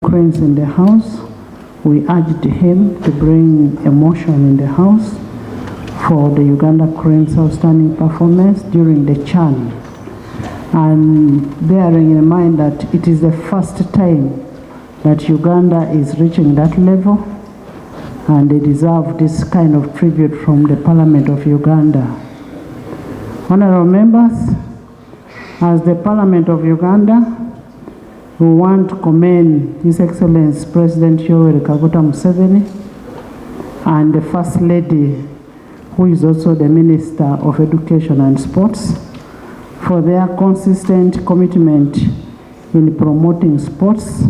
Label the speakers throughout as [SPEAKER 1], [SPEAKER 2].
[SPEAKER 1] Cranes in the House, we urged him to bring a motion in the House for the Uganda Cranes outstanding performance during the CHAN. And bearing in mind that it is the first time that Uganda is reaching that level, and they deserve this kind of tribute from the Parliament of Uganda. Honorable members, as the Parliament of Uganda, we want to commend His Excellency President Yoweri Kaguta Museveni and the First Lady, who is also the Minister of Education and Sports, for their consistent commitment in promoting sports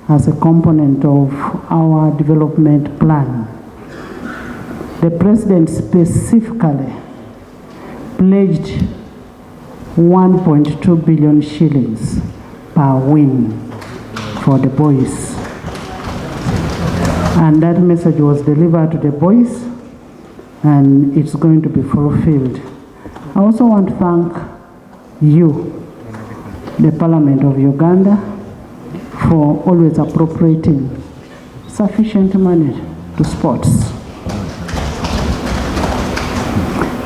[SPEAKER 1] as a component of our development plan. The President specifically pledged 1.2 billion shillings per win for the boys. And that message was delivered to the boys, and it's going to be fulfilled. I also want to thank you, the Parliament of Uganda, for always appropriating sufficient money to sports.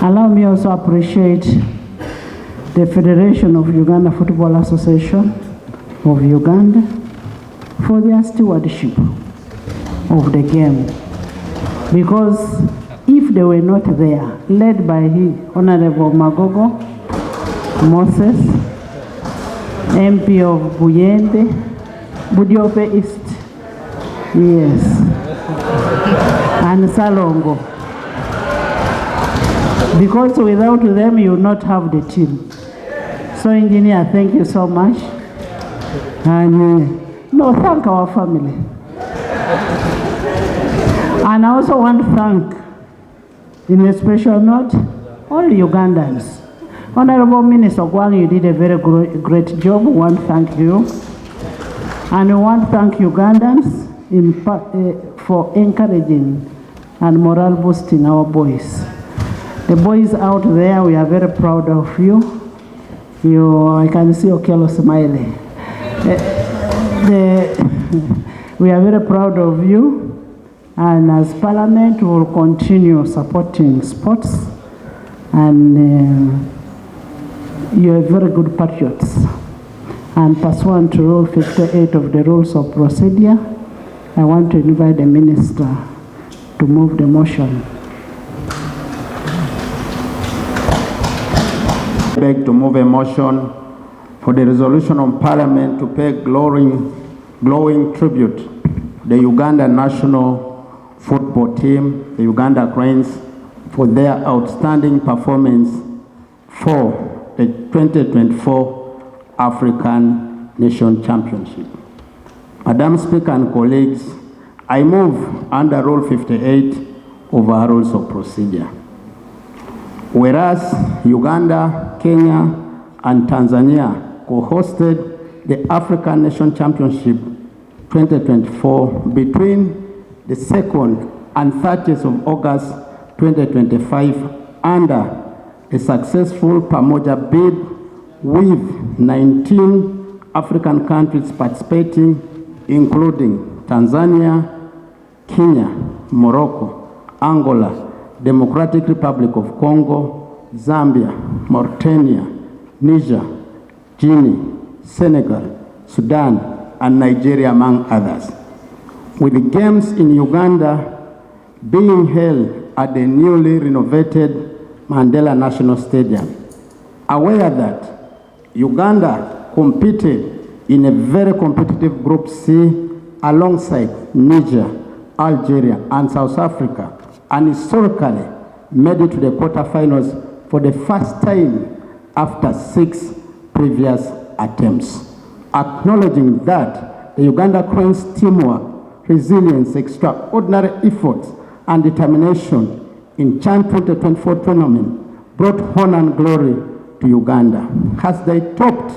[SPEAKER 1] Allow me also appreciate the Federation of Uganda Football Association of Uganda for their stewardship of the game, because if they were not there, led by Honorable Magogo Moses, MP of Buyende, Budiope East, yes, and Salongo, because without them you will not have the team. So engineer, thank you so much. And no, thank our family. And I also want to thank, in a special note, all Ugandans. Honorable Minister Gwang, you did a very great job. We want to thank you. And we want to thank Ugandans for encouraging and morale boosting our boys. The boys out there, we are very proud of you. I can see Okello smiling. We are very proud of you, and as Parliament we will continue supporting sports, and you are very good patriots. And pursuant to Rule 58 of the Rules of Procedure, I want to invite the Minister to move the motion.
[SPEAKER 2] I beg to move a motion for the resolution of Parliament to pay glowing tribute to the Uganda national football team, the Uganda Cranes, for their outstanding performance for the 2024 African Nation Championship. Madam Speaker and colleagues, I move under Rule 58 of our Rules of Procedure. Whereas Uganda, Kenya, and Tanzania co-hosted the African Nation Championship 2024 between the 2nd and 30th of August 2025 under a successful Pamoja bid with 19 African countries participating, including Tanzania, Kenya, Morocco, Angola, Democratic Republic of Congo, Zambia, Mauritania, Niger, Guinea, Senegal, Sudan, and Nigeria, among others. With the games in Uganda being held at the newly renovated Mandela National Stadium. Aware that Uganda competed in a very competitive Group C alongside Niger, Algeria, and South Africa, and historically made it to the quarterfinals for the first time after 6 previous attempts. Acknowledging that the Uganda Cranes teamwork, resilience, extraordinary efforts, and determination in CHAN 2024 tournament brought honor and glory to Uganda as they topped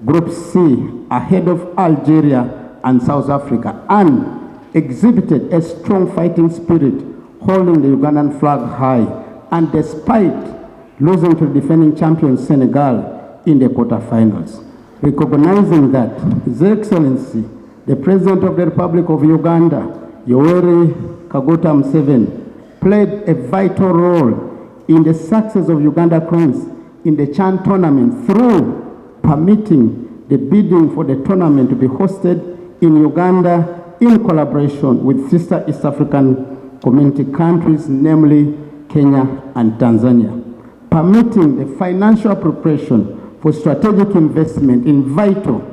[SPEAKER 2] Group C ahead of Algeria and South Africa and exhibited a strong fighting spirit, holding the Ugandan flag high, and despite losing to the defending champion Senegal in the quarterfinals. Recognizing that His Excellency the President of the Republic of Uganda, Yoweri Kaguta Museveni, played a vital role in the success of Uganda Cranes in the CHAN tournament through permitting the bidding for the tournament to be hosted in Uganda in collaboration with sister East African community countries, namely Kenya and Tanzania, permitting the financial appropriation for strategic investment in vital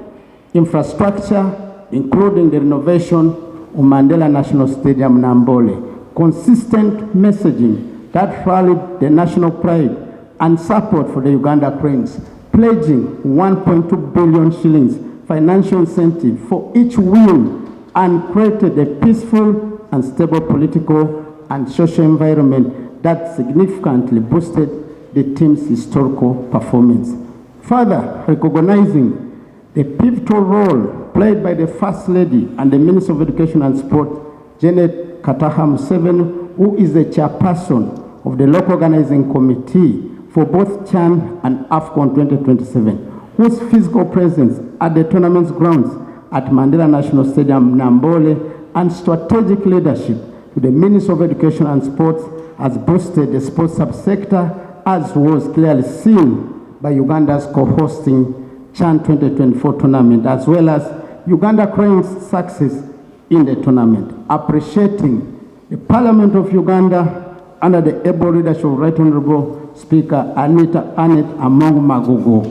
[SPEAKER 2] infrastructure, including the renovation of Mandela National Stadium, Nambole, consistent messaging that rallied the national pride and support for the Uganda Cranes, pledging 1.2 billion shillings financial incentive for each win, and created a peaceful and stable political and social environment that significantly boosted the team's historical performance. Further, recognizing the pivotal role played by the First Lady and the Minister of Education and Sport, Janet Kataha Museveni, who is the chairperson of the local organizing committee for both CHAN and AFCON 2027, whose physical presence at the tournament's grounds at Mandela National Stadium, Nambole, and strategic leadership to the Minister of Education and Sports has boosted the sports subsector, as was clearly seen by Uganda's co-hosting CHAN 2024 tournament, as well as Uganda Cranes' success in the tournament. Appreciating the Parliament of Uganda under the able leadership of Right Honorable Speaker Annette Among Magugo,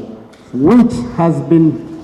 [SPEAKER 2] which has been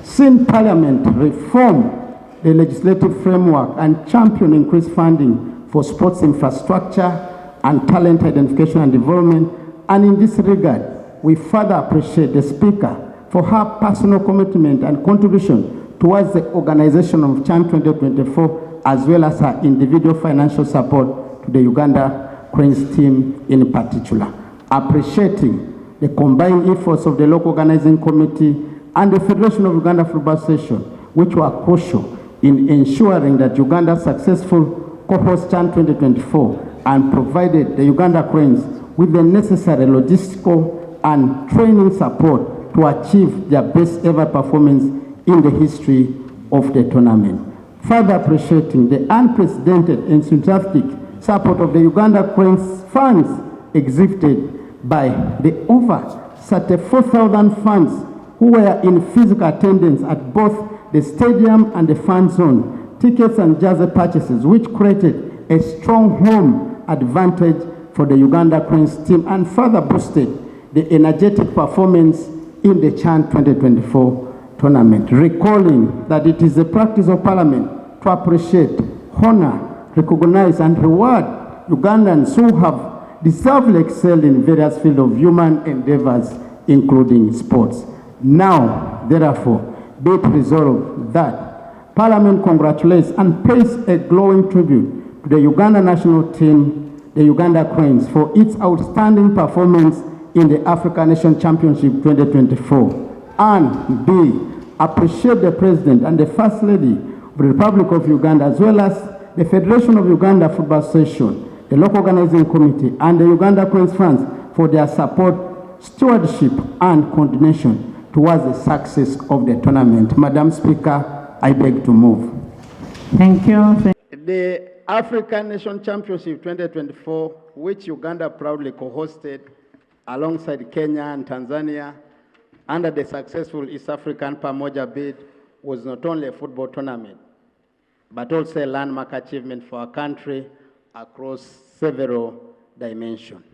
[SPEAKER 2] seen Parliament reform the legislative framework and champion increased funding for sports infrastructure and talent identification and development. And in this regard, we further appreciate the Speaker for her personal commitment and contribution towards the organization of CHAN 2024, as well as her individual financial support to the Uganda Cranes team in particular. Appreciating the combined efforts of the local organizing committee and the Federation of Uganda Football Association, which were crucial in ensuring that Uganda successful co-host CHAN 2024 and provided the Uganda Cranes with the necessary logistical and training support to achieve their best ever performance in the history of the tournament. Further appreciating the unprecedented and enthusiastic support of the Uganda Cranes fans exhibited by the over 34,000 fans who were in physical attendance at both the stadium and the fan zone, tickets and jersey purchases, which created a strong home advantage for the Uganda Cranes team and further boosted the energetic performance in the CHAN 2024 tournament. Recalling that it is the practice of Parliament to appreciate, honor, recognize and reward Ugandans who have deservedly excelled in various fields of human endeavors, including sports. Now, therefore, be it resolved that Parliament congratulates and pays a glowing tribute to the Uganda national team, the Uganda Cranes, for its outstanding performance in the African Nation Championship 2024, and B, appreciate the President and the First Lady of the Republic of Uganda, as well as the Federation of Uganda Football Association, the local organizing committee, and the Uganda Cranes fans for their support, stewardship, and coordination towards the success of the tournament. Madam Speaker, I beg to move.
[SPEAKER 1] Thank you.
[SPEAKER 2] The African Nation Championship 2024, which Uganda proudly co-hosted alongside Kenya and Tanzania under the successful East African Pamoja bid, was not only a football tournament, but also a landmark achievement for our country across several dimensions.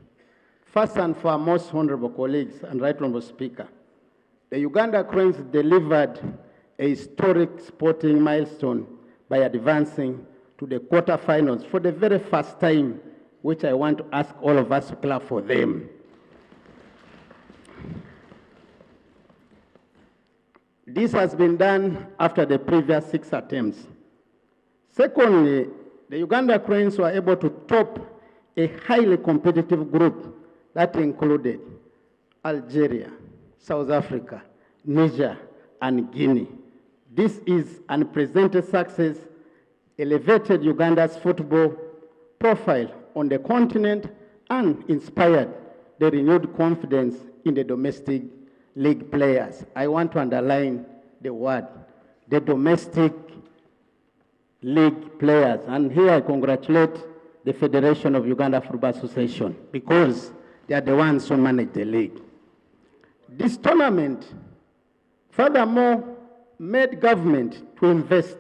[SPEAKER 2] First and foremost, honorable colleagues and Right Honorable Speaker, the Uganda Cranes delivered a historic sporting milestone by advancing to the quarterfinals for the very first time, which I want to ask all of us to clap for them. This has been done after the previous 6 attempts. Secondly, the Uganda Cranes were able to top a highly competitive group that included Algeria, South Africa, Niger, and Guinea. This is unprecedented success, elevated Uganda's football profile on the continent, and inspired the renewed confidence in the domestic league players. I want to underline the word, the domestic league players. And here I congratulate the Federation of Uganda Football Association because they are the ones who manage the league. This tournament, furthermore, made government to invest.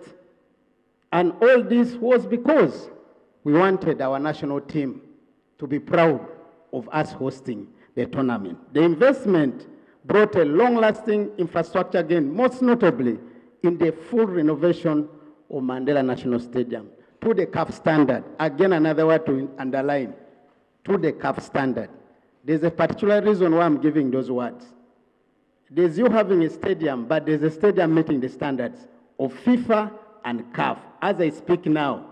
[SPEAKER 2] And all this was because we wanted our national team to be proud of us hosting the tournament. The investment brought a long-lasting infrastructure gain, most notably in the full renovation of Mandela National Stadium to the CAF standard. Again, another word to underline, to the CAF standard. There's a particular reason why I'm giving those words. There's you having a stadium, but there's a stadium meeting the standards of FIFA and CAF. As I speak now,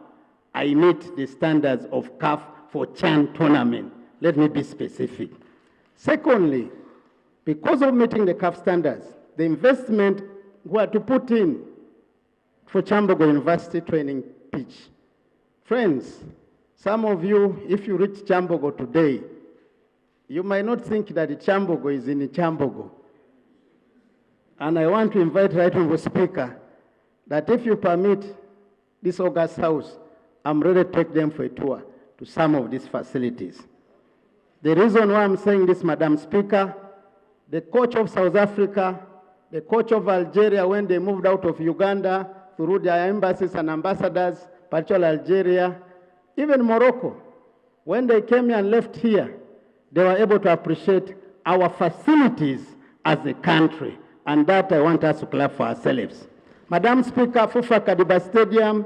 [SPEAKER 2] I meet the standards of CAF for CHAN tournament. Let me be specific. Secondly, because of meeting the CAF standards, the investment were to put in for Chambogo University training pitch. Friends, some of you, if you reach Chambogo today, you might not think that Chambogo is in Chambogo. And I want to invite Right Honorable Speaker that if you permit this August House, I'm ready to take them for a tour to some of these facilities. The reason why I'm saying this, Madam Speaker, the coach of South Africa, the coach of Algeria, when they moved out of Uganda through their embassies and ambassadors, particularly Algeria, even Morocco, when they came here and left here, they were able to appreciate our facilities as a country. And that I want us to clap for ourselves. Madam Speaker, Fufa Kadiba Stadium,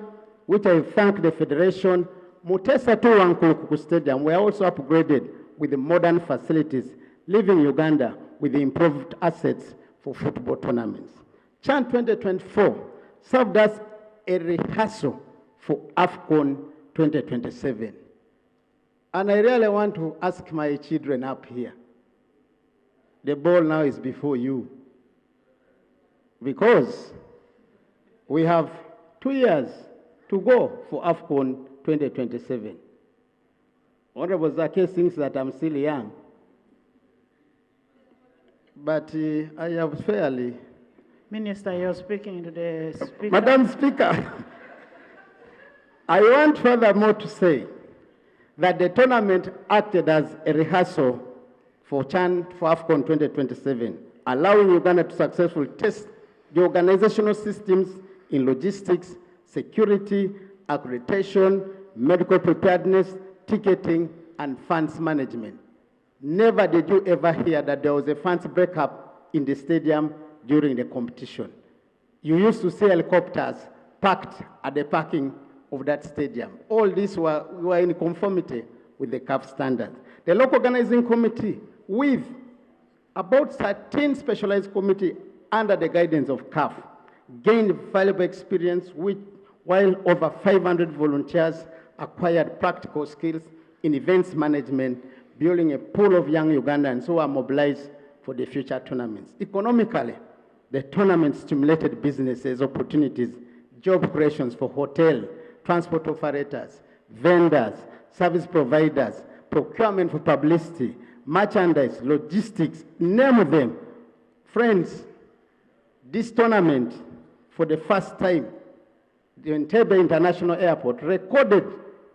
[SPEAKER 2] which I thank the Federation, Mutesa Tuwankuku Stadium, were also upgraded with the modern facilities, leaving Uganda with the improved assets for football tournaments. CHAN 2024 served as a rehearsal for AFCON 2027. And I really want to ask my children up here. The ball now is before you. Because we have 2 years to go for AFCON 2027. Honorable Zake thinks that I'm still young. But I have fairly...
[SPEAKER 1] Minister, you're speaking to the Speaker.
[SPEAKER 2] Madam Speaker, I want furthermore to say that the tournament acted as a rehearsal for CHAN for AFCON 2027, allowing Uganda to successfully test the organizational systems in logistics, security, accreditation, medical preparedness, ticketing, and funds management. Never did you ever hear that there was a funds breakup in the stadium during the competition. You used to see helicopters parked at the parking of that stadium. All these were in conformity with the CAF standards. The local organizing committee, with about 13 specialized committees under the guidance of CAF, gained valuable experience while over 500 volunteers acquired practical skills in events management, building a pool of young Ugandans who are mobilized for the future tournaments. Economically, the tournament stimulated businesses, opportunities, job creations for hotel, transport operators, vendors, service providers, procurement for publicity, merchandise, logistics, name them. Friends, this tournament, for the first time, the Entebbe International Airport recorded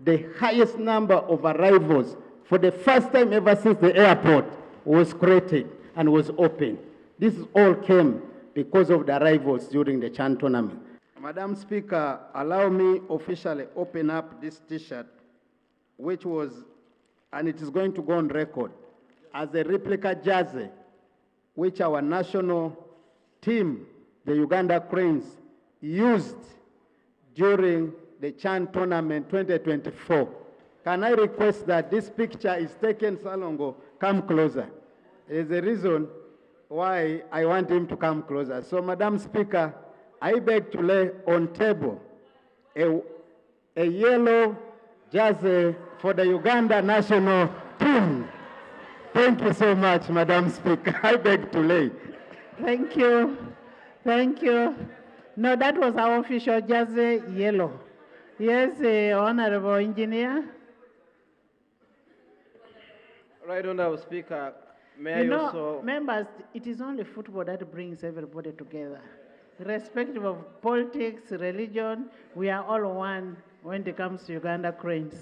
[SPEAKER 2] the highest number of arrivals for the first time ever since the airport was created and was opened. This all came because of the arrivals during the CHAN tournament. Madam Speaker, allow me officially open up this T-shirt, which was, and it is going to go on record, as a replica jersey, which our national team, the Uganda Cranes, used during the CHAN tournament 2024. Can I request that this picture is taken, Salongo, come closer. There's a reason why I want him to come closer. So, Madam Speaker, I beg to lay on table a yellow jersey for the Uganda national team. Thank you so much, Madam Speaker. I beg to lay.
[SPEAKER 1] Thank you. Thank you. No, that was our official jersey, yellow. Yes, Honorable Engineer.
[SPEAKER 3] Right, Honorable Speaker, may I also...
[SPEAKER 1] members, it is only football that brings everybody together. irrespective of politics, religion, we are all one when it comes to Uganda cranes.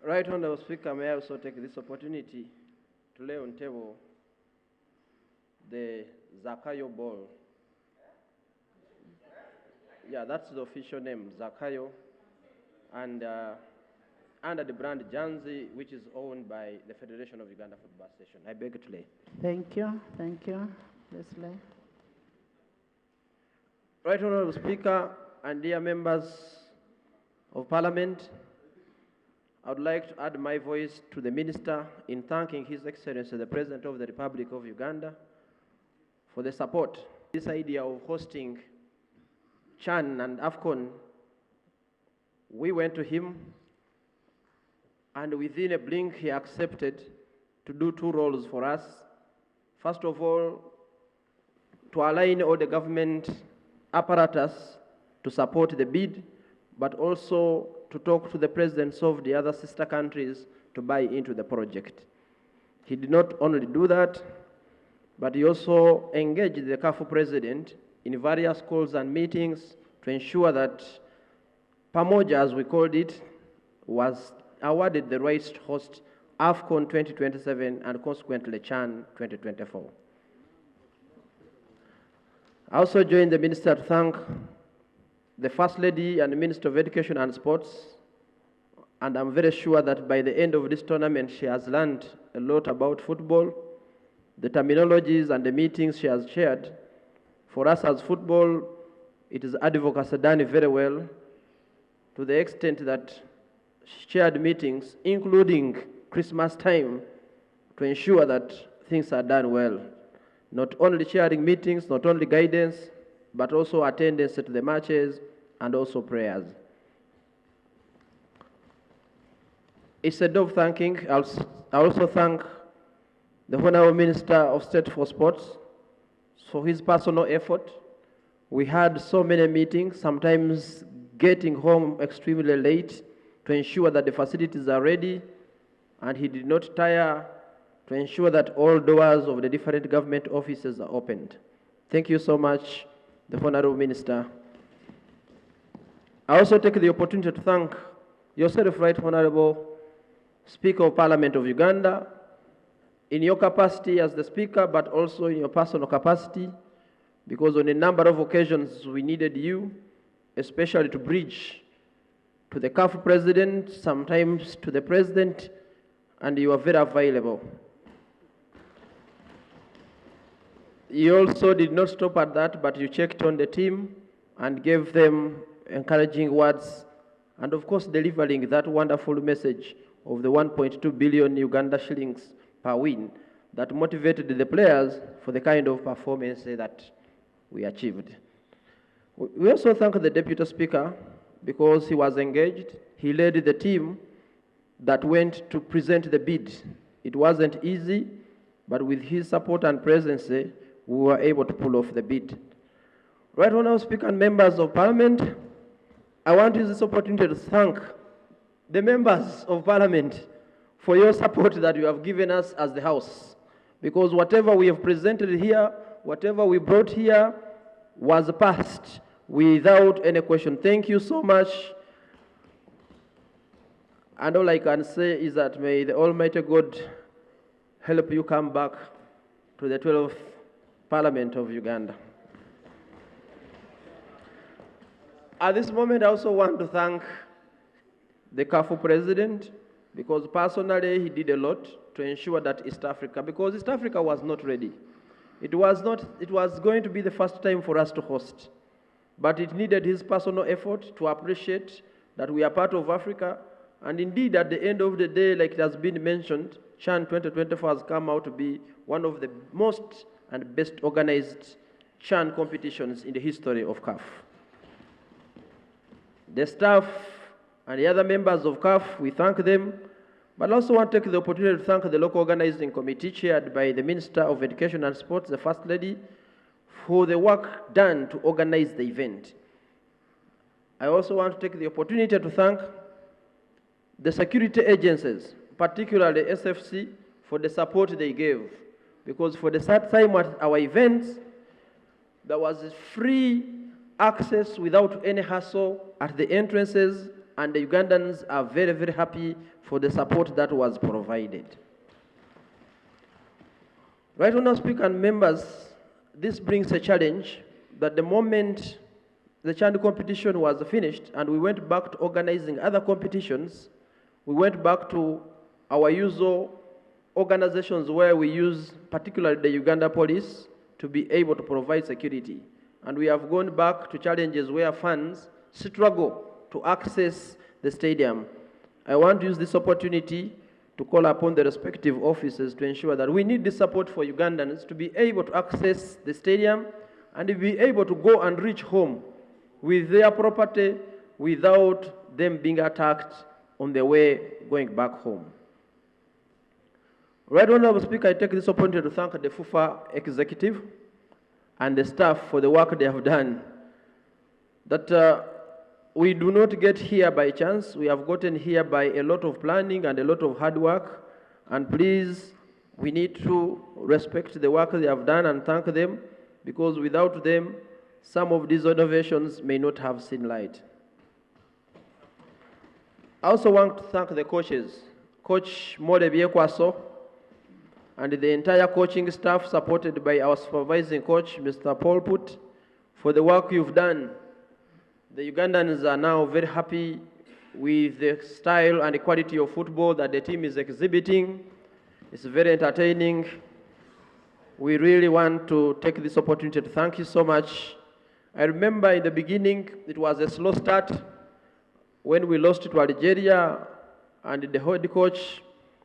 [SPEAKER 3] Right Honorable Speaker, may I also take this opportunity to lay on table the Zakayo Ball. Yeah, that's the official name, Zakayo, and under the brand Janzi, which is owned by the Federation of Uganda Football Association. I beg to lay.
[SPEAKER 1] Thank you. Thank you. Let's lay.
[SPEAKER 3] Right Honorable Speaker and dear members of Parliament, I would like to add my voice to the Minister in thanking His Excellency the President of the Republic of Uganda for the support. This idea of hosting CHAN and AFCON, we went to him, and within a blink he accepted to do two roles for us. First of all, to align all the government apparatus to support the bid, but also to talk to the presidents of the other sister countries to buy into the project. He did not only do that, but he also engaged the CAF president in various calls and meetings to ensure that Pamoja, as we called it, was awarded the rights to host AFCON 2027 and consequently CHAN 2024. I also joined the Minister to thank the First Lady and the Minister of Education and Sports, and I'm very sure that by the end of this tournament she has learned a lot about football, the terminologies and the meetings she has shared. For us as football, it is advocacy done very well, to the extent that she shared meetings, including Christmas time, to ensure that things are done well. Not only sharing meetings, not only guidance, but also attendance to the matches and also prayers. Instead of thanking, I also thank the Honorable Minister of State for Sports for his personal effort. We had so many meetings, sometimes getting home extremely late to ensure that the facilities are ready, and he did not tire to ensure that all doors of the different government offices are opened. Thank you so much, the Honorable Minister. I also take the opportunity to thank yourself, Right Honorable Speaker of Parliament of Uganda, in your capacity as the Speaker, but also in your personal capacity, because on a number of occasions we needed you, especially to bridge to the CAF President, sometimes to the President, and you are very available. You also did not stop at that, but you checked on the team and gave them encouraging words, and of course delivering that wonderful message of the 1.2 billion Uganda shillings per win that motivated the players for the kind of performance that we achieved. We also thank the Deputy Speaker because he was engaged. He led the team that went to present the bid. It wasn't easy, but with his support and presence, we were able to pull off the bid. Right Honourable Speaker and members of Parliament, I want to use this opportunity to thank the members of Parliament for your support that you have given us as the House, because whatever we have presented here, whatever we brought here, was passed without any question. Thank you so much. And all I can say is that may the Almighty God help you come back to the 12th Parliament of Uganda. At this moment, I also want to thank the CAF President, because personally he did a lot to ensure that East Africa, because East Africa was not ready. It was going to be the first time for us to host, but it needed his personal effort to appreciate that we are part of Africa, and indeed at the end of the day, like it has been mentioned, CHAN 2024 has come out to be one of the most and best organized CHAN competitions in the history of CAF. The staff and the other members of CAF, we thank them, but I also want to take the opportunity to thank the local organizing committee chaired by the Minister of Education and Sports, the First Lady, for the work done to organize the event. I also want to take the opportunity to thank the security agencies, particularly SFC, for the support they gave, because for the third time at our events, There was free access without any hassle at the entrances, and the Ugandans are very, very happy for the support that was provided. Right, Honourable Speaker and members, this brings a challenge that the moment the Chand competition was finished and we went back to organizing other competitions, we went back to our usual organizations where we use particularly the Uganda police to be able to provide security. And we have gone back to challenges where fans struggle to access the stadium. I want to use this opportunity to call upon the respective officers to ensure that we need the support for Ugandans to be able to access the stadium and to be able to go and reach home with their property without them being attacked on the way going back home. Right, Honourable Speaker, I take this opportunity to thank the FUFA executive and the staff for the work they have done. That we do not get here by chance. We have gotten here by a lot of planning and a lot of hard work. And please, we need to respect the work they have done and thank them, because without them, some of these innovations may not have seen light. I also want to thank the coaches, Coach Mole Biekwaso, and the entire coaching staff supported by our supervising coach, Mr. Paul Put, for the work you've done. The Ugandans are now very happy with the style and the quality of football that the team is exhibiting. It's very entertaining. We really want to take this opportunity to thank you so much. I remember in the beginning, it was a slow start when we lost to Algeria, and the head coach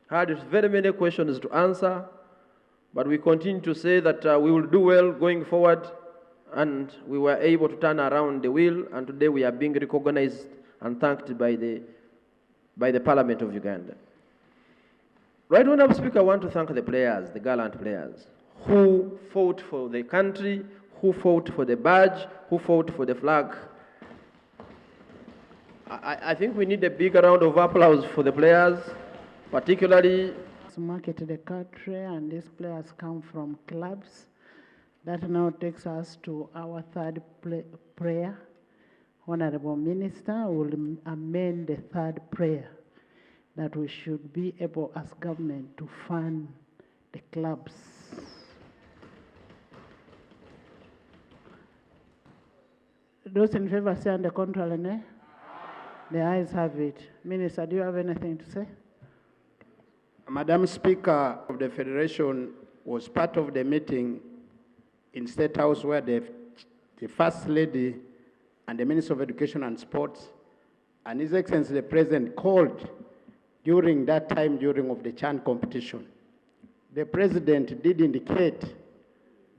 [SPEAKER 3] had very many questions to answer, but we continue to say that we will do well going forward, and we were able to turn around the wheel, and today we are being recognized and thanked by the Parliament of Uganda. Right, Honourable Speaker, I want to thank the players, the gallant players, who fought for the country, who fought for the badge, who fought for the flag. I think we need a big round of applause for the players, particularly.
[SPEAKER 1] Market the country, and these players come from clubs. That now takes us to our third prayer. Honorable Minister will amend the third prayer that we should be able as government to fund the clubs. Those in favor say on the contrary, nay? The ayes have it. Minister, do you have anything to say?
[SPEAKER 2] Madam Speaker of the Federation was part of the meeting in State House where the First Lady and the Minister of Education and Sports and His Excellency the President called during that time during of the Chan competition. The President did indicate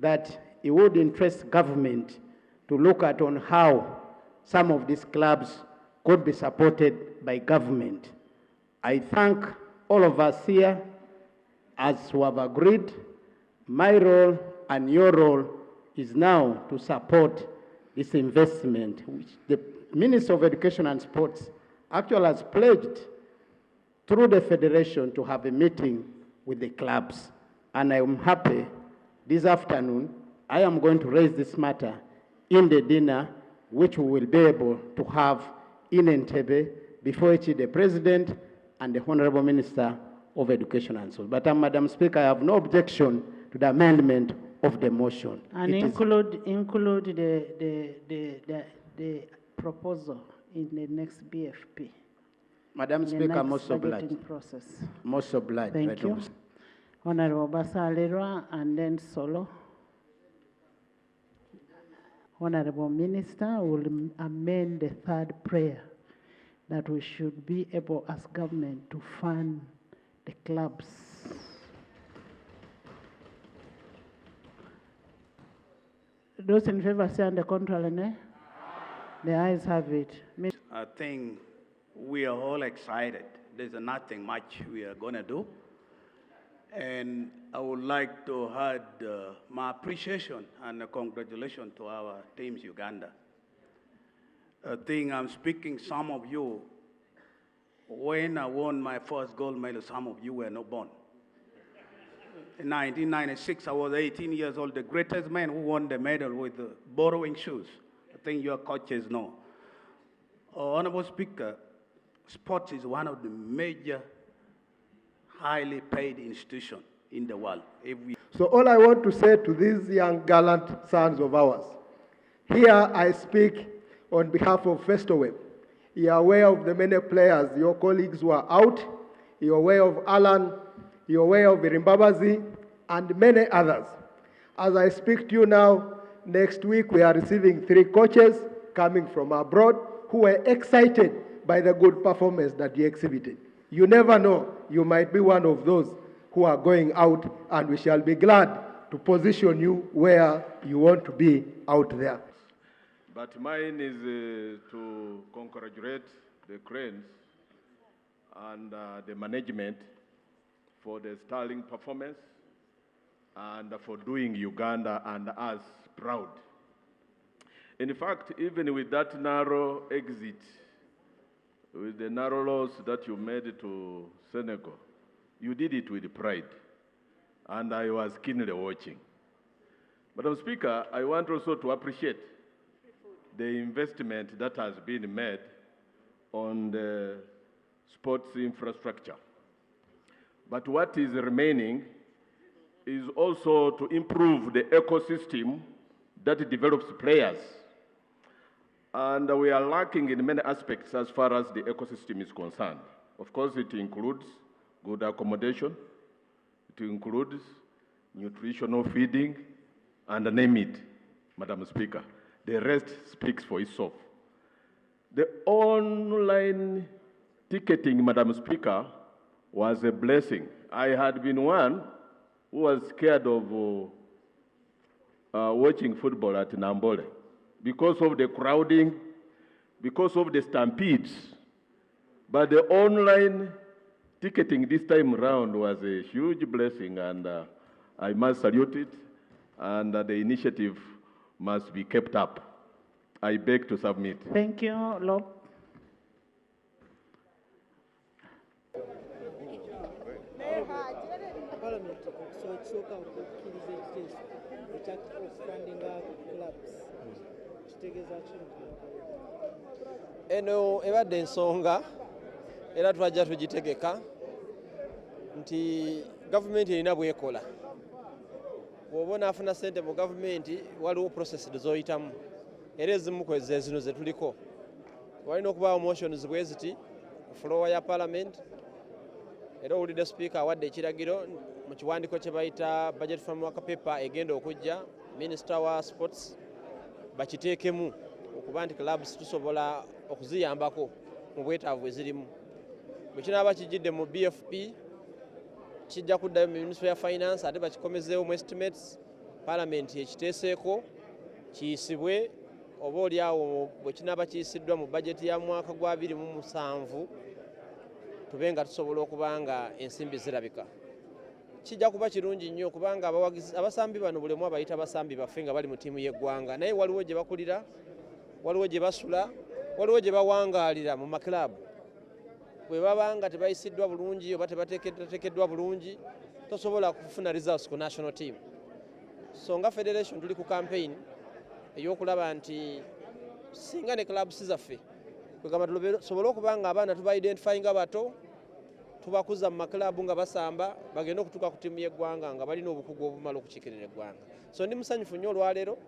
[SPEAKER 2] that he would interest government to look at on how some of these clubs could be supported by government. I thank all of us here as who have agreed. My role and your role is now to support this investment, which the Minister of Education and Sports actually has pledged through the Federation to have a meeting with the clubs. And I am happy this afternoon, I am going to raise this matter in the dinner, which we will be able to have in Entebbe before the President and the Honorable Minister of Education and so. But Madam Speaker, I have no objection to the amendment of the motion.
[SPEAKER 1] And include the proposal in the next BFP.
[SPEAKER 2] Madam Speaker, most obliged. Most obliged.
[SPEAKER 1] Thank you. Honorable Basalirwa and then Solo. Honorable Minister will amend the third prayer that we should be able as government to fund the clubs. Those in favor say on the contrary, nay? The ayes have it.
[SPEAKER 4] I think we are all excited. There's nothing much we are going to do. And I would like to add my appreciation and congratulations to our teams, Uganda. I think I'm speaking some of you, when I won my first gold medal, some of you were not born. In 1996, I was 18 years old, the greatest man who won the medal with borrowing shoes. I think your coaches know. Honorable Speaker, sports is one of the major highly paid institutions in the world.
[SPEAKER 5] So all I want to say to these young gallant sons of ours, here I speak on behalf of Festoweb. You are aware of the many players, your colleagues who are out. You are aware of Alan, you are aware of Irimbabazi, and many others. As I speak to you now, next week we are receiving 3 coaches coming from abroad who were excited by the good performance that you exhibited. You never know, you might be one of those who are going out, and we shall be glad to position you where you want to be out there.
[SPEAKER 6] But mine is to congratulate the Cranes and the management for the sterling performance and for doing Uganda and us proud. In fact, even with that narrow exit, with the narrow loss that you made to Senegal, you did it with pride, and I was keenly watching. Madam Speaker, I want also to appreciate the investment that has been made on the sports infrastructure. But what is remaining is also to improve the ecosystem that develops players. And we are lacking in many aspects as far as the ecosystem is concerned. Of course, it includes good accommodation, it includes nutritional feeding, and name it, Madam Speaker. The rest speaks for itself. The online ticketing, Madam Speaker, was a blessing. I had been one who was scared of watching football at Nambole because of the crowding, because of the stampedes. But the online ticketing this time around was a huge blessing, and I must salute it, and the initiative must be kept up. I beg to submit.
[SPEAKER 1] Thank you, Lord.
[SPEAKER 3] Eno ebadde ensonga era twajja tugitegeka nti gavumenti erina bwekola. Bw'oba onaafuna ssente mu gavumenti waliwo process zoyitamu era ezimu kweze zino ze tuliko. Walina okubaawo motions bwe ziti ku floor ya parliament, era owulidde speaker awadde ekiragiro mu kiwandiiko kye bayita budget framework paper egenda okujja, minister wa sports bakiteekemu okuba nti clubs tusobola okuziyambako mu bwetaavu bwe zirimu. Bwe kinaaba kijjidde mu BFP kijja kuddayo mu Ministry ya Finance ate bakikomezeewo mu estimates, Parliament ekiteeseeko kiyisibwe oba oliawo bwe kinaaba kiyisiddwa mu budget ya mwaka gwa 2007 tube nga tusobola okuba nga ensimbi zirabika. Kijja kuba kirungi nnyo kubanga abasambi bano bulemu abayita abasambi baffe nga bali mu ttiimu y'eggwanga, naye waliwo gye bakulira, waliwo gye basula, waliwo gye bawangaalira mu makilabu. Bwe baba nga tebayisiddwa bulungi oba tebateekeddwa bulungi tosobola kufuna results ku national team. So nga federation tuli ku campaign ey'okulaba nti singa ne clubs zaffe kwegamba tusobole okuba nga abaana tuba identifying nga bato tubakuza mu makilabu nga basamba bagenda okutuuka ku ttiimu y'eggwanga nga balina obukugu obumala okukiikirira eggwanga. So ndi musanyufu nnyo olwaleero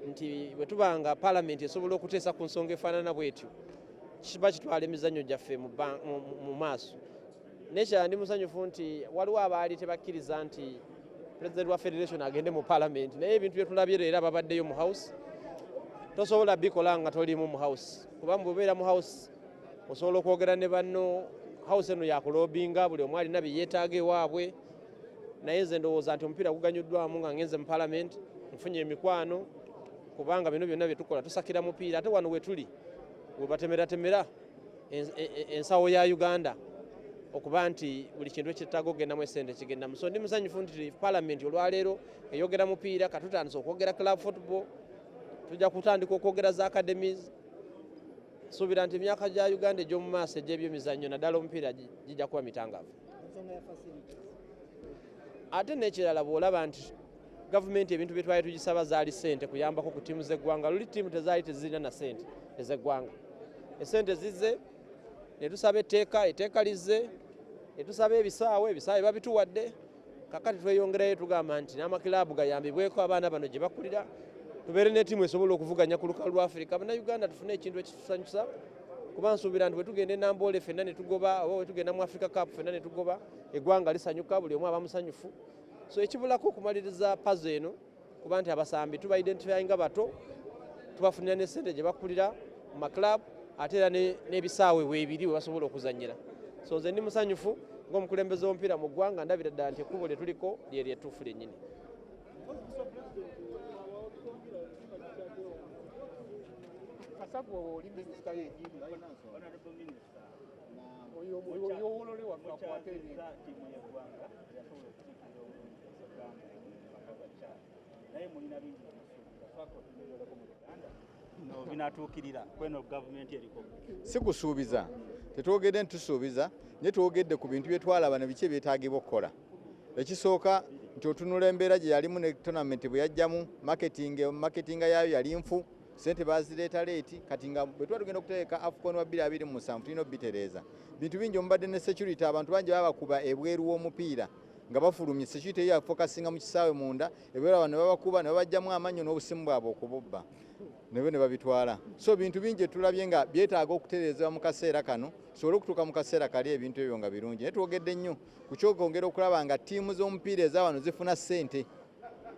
[SPEAKER 3] nti bwe tuba nga parliament esobola okuteesa ku nsonga efaanana bwetyo kiba kitwala emizannyo gyaffe mu maaso. Nekyala ndi musanyufu nti waliwo abaali tebakkiriza nti president wa federation agende mu parliament, naye ebintu bye tulabye era babaddeyo mu house tosobola bikola nga tolimu mu house, kuba bw'obeera mu house osobola okwogera ne banno. House eno yakulobinga buli omu alina bye yeetaaga ewaabwe, naye nze ndowooza nti omupiira guganyuddwamu nga ngenze mu parliament nfunye emikwano kubanga bino byonna bye tukola tusakira mupiira. Ate wano we tuli we batemeratemera ensawo ya Uganda okuba nti buli kintu ekyettaaga okugendamu essente kigendamu. So ndi musanyufu nti parliament olwaleero eyogera mupiira katutandisa okwogera club football, tujja kutandika okwogera za academies. Suubira nti emyaka gya Uganda egy'omu maaso egy'ebyemizannyo naddala omupiira gijja kuba mitangaavu. ate n'ekirala bw'olaba nti gavumenti ebintu bye twali tugisaba zaali ssente kuyambako ku ttiimu z'eggwanga, luli ttiimu tezaali tezirina na ssente ez'eggwanga. Essente zizze ne tusaba etteeka lizze, ne tusaba ebisaawe babituwadde. Kakati tweyongerayo tugamba nti n'amakilaabu gayambibweko abaana bano gye bakulira, tubeere ne ttiimu esobola okuvuganya ku lukalu lwa Afrika. Bannayuganda tufune ekintu ekitusanyusa, kuba nsuubira nti bwe tugenda e Namboole ffenna ne tugoba, oba bwe tugenda mu Africa Cup ffenna ne tugoba, eggwanga lisanyuka, buli omu aba musanyufu. So ekibulako okumaliriza pazo eno, kuba nti abasambi tuba identifying nga bato, tubafunira n'essente gye bakulira mu maklaabu, ate era n'ebisaawe weebiri we basobola okuzannyira. So nze ndi musanyufu ng'omukulembeze w'omupiira mu ggwanga, ndabira ddala nti ekkubo lye tuliko lye lyettuufu lyennyini.
[SPEAKER 7] Sikusuubiza, tetwogedde ntusuubiza, naye twogedde ku bintu bye twalaba ne biki ebyetaagibwa okukola. Ekisooka nti otunula embeera gye yalimu ne tournament bwe yajjamu, marketinga yaayo yali nfu, sente bazireeta leeti, kati nga bwe tuba tugenda okuteeka AFCON wa 2027 tulina obbitereeza. Bintu bingi omubadde ne security, abantu bangi babakuba ebweru w'omupiira nga bafulumye, security ya focusinga mu kisaawe munda, ebweru ne babakuba ne babajjamu amannyo n'obusimu bwabwe okububba. Ne babitwala. So bintu bingi tulabye nga byetaaga okutereezebwa mu kaseera kano, tusobole okutuuka mu kaseera kali ebintu ebyo nga birungi. Naye twogedde nnyo ku kyongera okulaba nga ttiimu z'omupiira ez'awano zifuna ssente,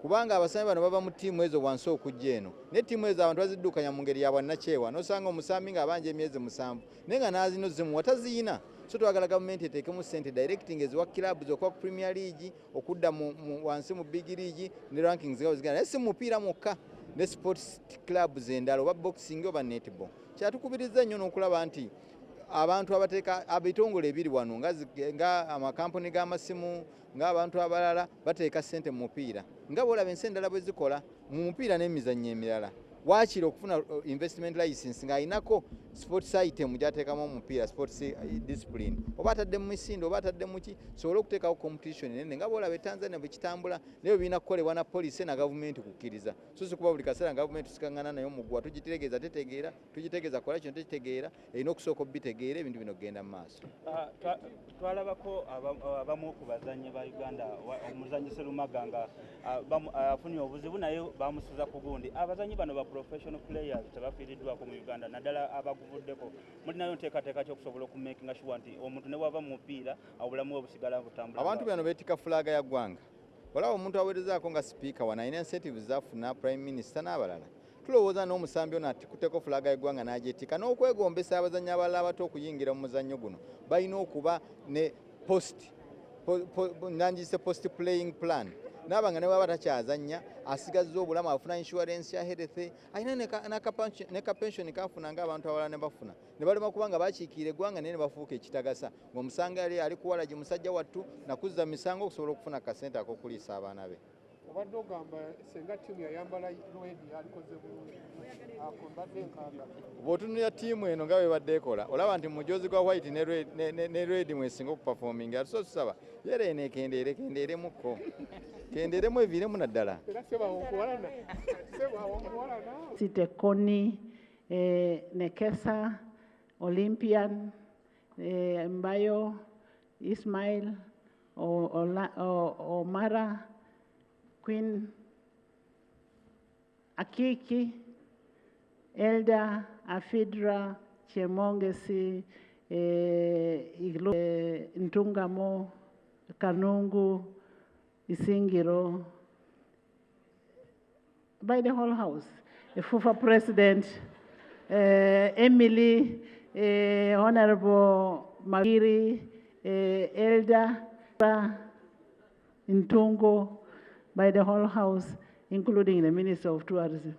[SPEAKER 7] kubanga abasambi bano baba mu ttiimu ezo wansi okujja eno, naye ttiimu ezo abantu baziddukanya mu ngeri ya bwannakyewa, n'osanga omusambi ng'abanja emyezi 7 naye nga naazino zimuwa taziyina. So twagala gavumenti eteekemu ssente directing eziwa kilabu okuva ku Premier League okudda wansi mu Big League ne rankings nga zigenda, naye si mupiira mwokka, ne sports clubs endala oba boxing oba netball. Kyatukubiriza nnyo n'okulaba nti abantu abateeka abitongole ebiri wano nga amakampuni g'amasimu ng'abantu abalala bateeka ssente mu mupiira nga bw'olaba ensi endala bwe zikola mu mupiira n'emizannyo emirala. Waakiri okufuna investment license ng'alinako sports item gy'ateekamu omupiira, sports discipline, oba atadde mu misinde oba atadde mu ki, sobole okuteekawo competition nene nga bw'olaba Tanzania bwe kitambula, naye birina kukolebwa na poliisi na gavumenti kukkiriza. So si kuba buli kaseera gavumenti tusikangana nayo muggwa, tugitegeeza tetegeera, tugitegeeza kola kino tekitegeera, erina okusooka obbitegeera ebintu bino kugenda mu maaso.
[SPEAKER 8] Twalabako abamu ku bazannyi ba Uganda, omuzannyi Sserumaga nga afunye obuzibu naye bamusuza ku gundi. Abazannyi bano ba professional players tebafiiriddwako mu Uganda, naddala abaguvuddeko. Mulinayo nteekateeka ky'okusobola okumakinga sure nti omuntu ne bw'ava mu mupiira obulamu bwe busigala butambula.
[SPEAKER 7] Abantu bano beetika fulaaga ya ggwanga. Olaba omuntu aweerezaako nga sipiika wano alina incentives zafuna prime minister n'abalala. Tulowooza n'omusambi ono atikutteko fulaaga y'eggwanga n'agyetika, n'okwegombesa abazannyi abalala abato okuyingira mu muzannyo guno balina okuba ne post playing plan. N'abanga ne bw'aba takyazannya asigazza obulamu, afuna insurance ya health, alina ne kapensioni kafuna ng'abantu abalala ne bafuna, ne balema kubanga bakiikira eggwanga naye ne bafuuka ekitagasa, ng'omusanga yali ali kuwala gye musajja wattu nakuzza misango okusobola okufuna akasente ak'okuliisa abaana be.
[SPEAKER 9] Obadde ogamba senga ttiimu yayambala lwedi alikoze bulungi ako mbadde nkaaga.
[SPEAKER 7] Bw'otunulira ttiimu eno nga bw'ebadde ekola olaba nti mujozi gwa white ne red mwesinga okuperforminga, atuso tusaba yereene kendeeremukko kendeeremu eviiremu naddala.
[SPEAKER 1] Sitekoni, Nekesa, Olympian, Mbayo, Ismail, Omara, Queen, Akiki, Elda, Afidra, Chemongesi, Ntungamo, Kanungu, Isingiro, by the whole house, the FUFA president, Emily, Honorable Magiri, Elda, Ntungo, by the whole house, including the Minister of Tourism.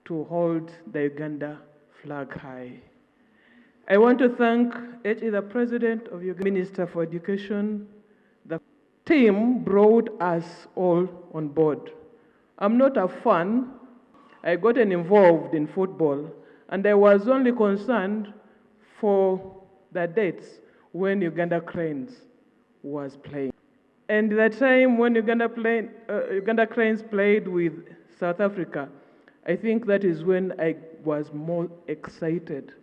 [SPEAKER 10] To hold the Uganda flag high. I want to thank H.E. the President of Uganda, Minister for Education. The team brought us all on board. I'm not a fan. I got involved in football, and I was only concerned for the dates. when Uganda Cranes was playing. And the time when Uganda Cranes played with South Africa, I think that is when I was more excited.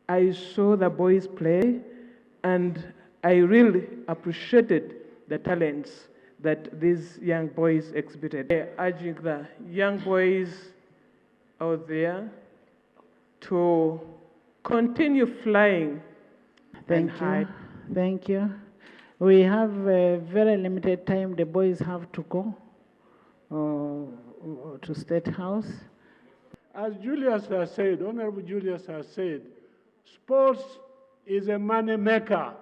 [SPEAKER 10] I saw the boys play, and I really appreciated the talents that these young boys exhibited. Urging the young boys out there to continue flying.
[SPEAKER 1] Thank you. Thank you. We have a very limited time. The boys have to go to State House.
[SPEAKER 9] As Julius has said, Honorable Julius has said, sports is a money maker.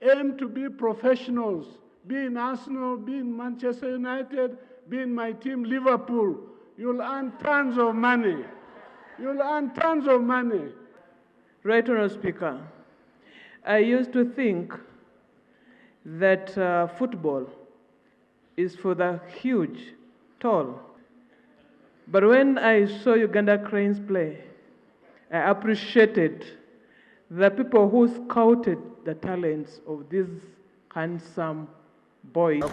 [SPEAKER 9] Aim to be professionals. Be in Arsenal, be in Manchester United, be in my team Liverpool. You'll earn tons of money. You'll earn tons of money.
[SPEAKER 10] Right, Honourable Speaker. I used to think that football is for the huge, tall. But when I saw Uganda Cranes play, I appreciated the people who scouted the talents of these handsome boys.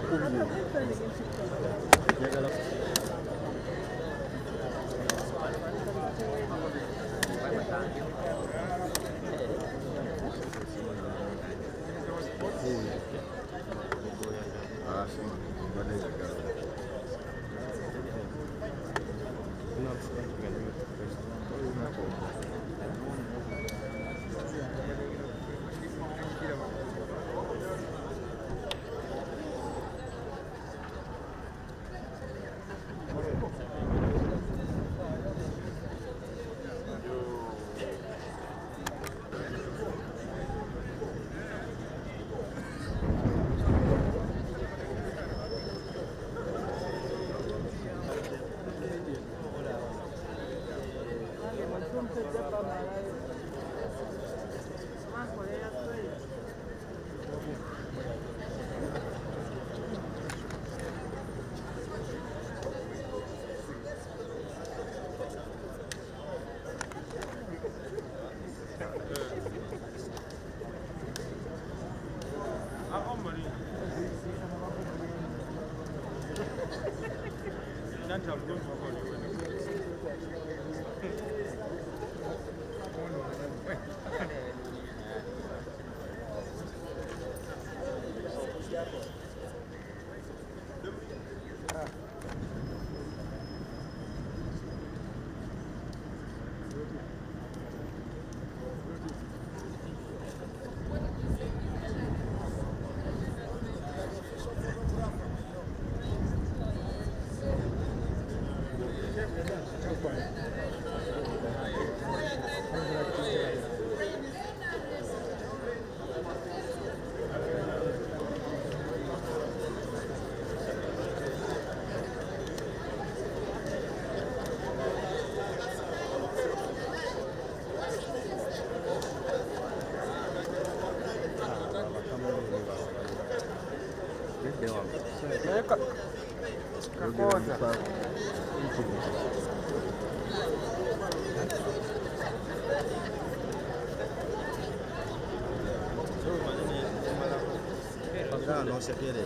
[SPEAKER 11] No se quiere.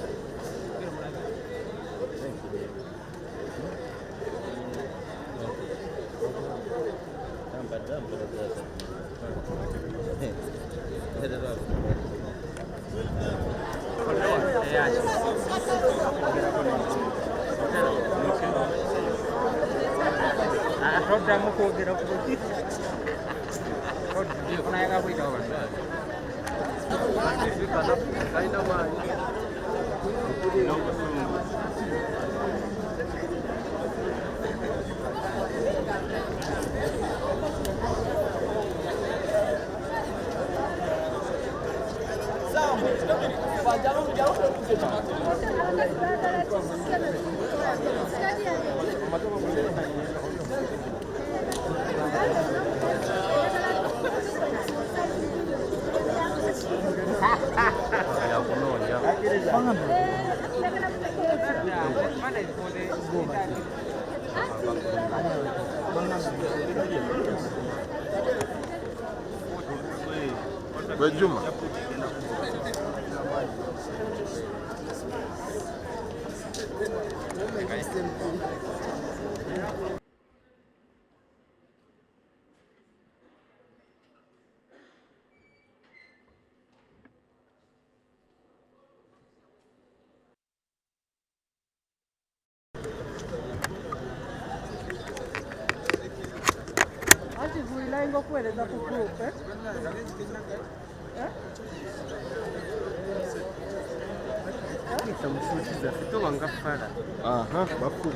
[SPEAKER 11] Gwejuma.
[SPEAKER 12] Kueleza ku group
[SPEAKER 11] Aha,